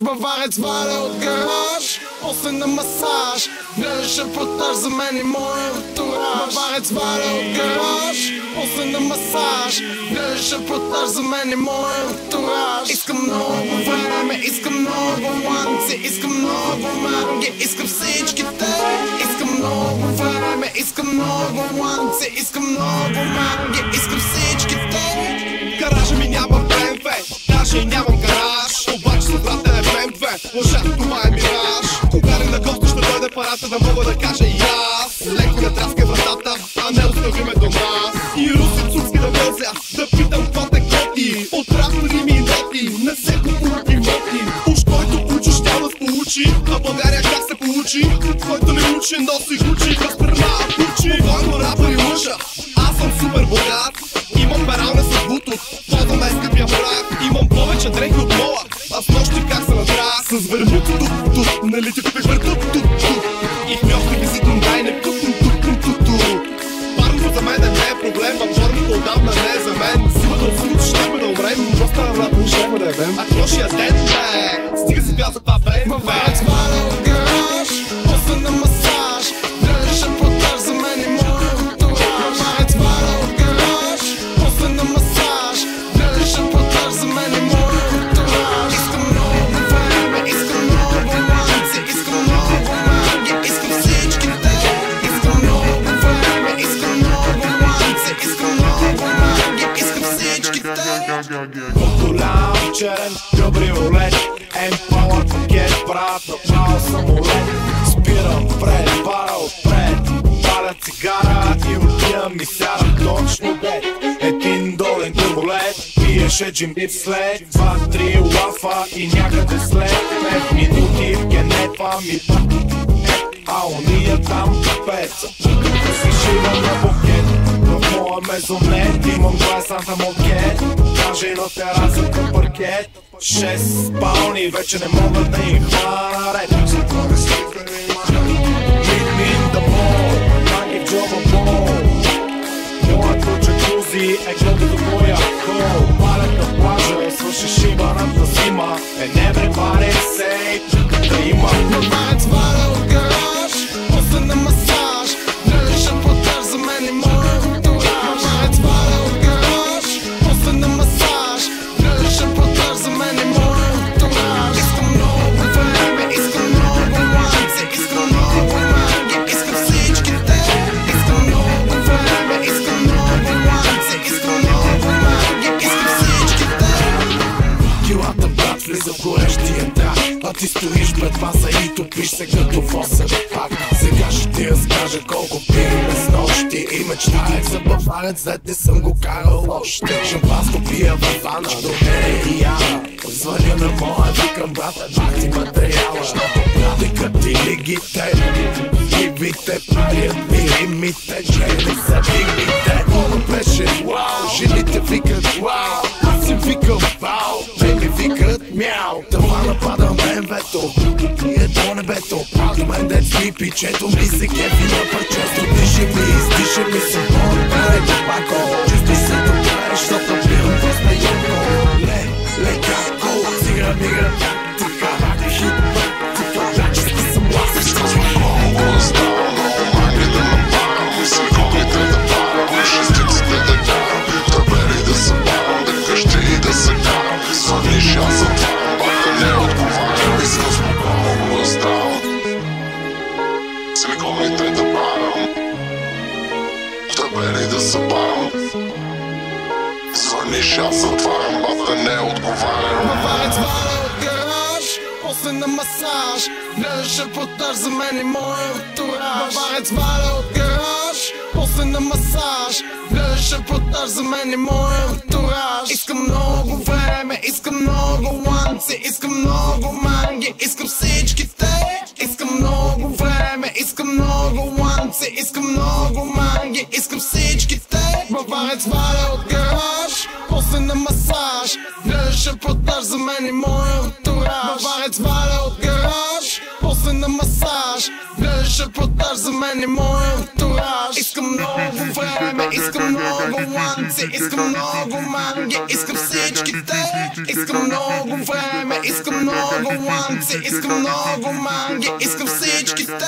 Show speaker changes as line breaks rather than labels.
Баварец валя от гараж, после на масаж. Гледаш репортаж за мен и моя антураж. Баварец валя от гараж, после на масаж. Гледаш репортаж за мен и моя антураж. Искам много време, искам много ланци, искам много манги, искам всичките. Искам много време, искам много ланци, искам много манги, искам всичките.
Гаража ми няма БМВ, даже и нямам гараж. Обаче с брата е БМВ, лъжата това е мираж. Кога ли на гости ще дойде парата, да мога да кажа и аз. Леко не траскай вратата, а не остави ме дома. И руси цуцки да возя, да питам какво те коти. От трактори ми ноти, не се купуват имоти. Уж който учи, ще да получи. А България как се получи? Който не учи, носи Гучи, разпърна кучи. Войно рапър и лъжа, аз съм супер богат. Имам пералне с бутот, ползваме скъпия брак. Имам повече дрехи от мола, а с нощи как се надрах. С вермут тук, нали ти купих вертут тук. И в мьохте визитно дай не тук. Парното за мен не е проблем, а формата отдавна не е за мен. Силата от силата ще ме да умрем, доста вратно ще ме да ебем. А какво ще ядем, бе? Стига си бял за това бе.
Баварец валя от гараж, после на масаж. Гледаш репортаж за мен и моя антураж. Баварец валя от гараж, после на масаж. Гледаш репортаж за мен и моя антураж. Искам много време, искам много ланци, искам много манги, искам всичките. Искам много време, искам много ланци, искам много манги, искам всичките.
Голям черен кабриолет, Емпауър пакет, брат, направо самолет. Спирам пред, пара отпред, паля цигара и отивам и сядам точно дет. Един долен турболет, пиеше джимбит след 2-3 лафа и някъде след 5 минути в генепа ми а уния там пеца. Си шива на букет, в моя мезонет имам 20 санта мокет. Даже и на терасата паркет. 6 спални, вече не могат да им хвана ред. Meet me in the mall, манги в джоба бол. Моето джакузи е гледато моя кол. Палят на плажа, свърши шибаната зима. And everybody say да има.
Баварец валя от гараж, после на масаж. Гледаш репортаж за мен и моя антураж. Баварец валя от гараж, после на масаж. Гледаш репортаж за мен и моя антураж. Искам много време, искам много ланци, искам много манги, искам всичките. Искам много време, искам много ланци, искам много манги, искам всичките.
Килата брат влиза в горещия трак, а ти стоиш пред баса и топиш се като восър пак. Сега ще ти разкажа колко пиеме с нощи и мечтаех за баварец, дет не съм го карал още. Шампанско пия във вана, до мене и яна. Звъня на моя, викам брата, бахти материала. Текат ти лигите, гибите правят миримите, жени са бигите. Оно беше вау, жените викат вау, аз си викам вау, те ми викат мяу. Тавана пада БМВ-то и е до небето. А до мен дет спи пичето ми се кефи на парчето. Диши ми, издиши ми се по-добре до пако. Чувствай се добре, защото пивам постоянно. Лекако, цигра мигра, така, хит, така, зачески съм ласи.
Искам много става, много манги да напарам. Силиконите да парам, шестиците да карам. Табели да се парам, да къщи и да се карам. Свърниш аз затварям, баха не отговарям. Искам много става, силиконите да парам. Табели да се парам. Свърниш аз затварям, баха не отговарям.
Баварец валя от гараж, после на масаж. Гледаш репортаж за мен и моя антураж. Баварец валя от гараж, после на масаж. Гледаш репортаж за мен и моя антураж. Искам много време, искам много ланци, искам много манги, искам всичките. Искам много време, искам много ланци, искам много манги, искам всичките. Баварец валя от гараж, после на масаж. Гледаш репортаж за мен и моя антураж. Баварец валя от гараж, после на масаж. Гледаш репортаж за мен и моя антураж. Искам много време, искам много ланци, искам много манги, искам всичките. Искам много време, искам много ланци, искам много манги, искам всичките.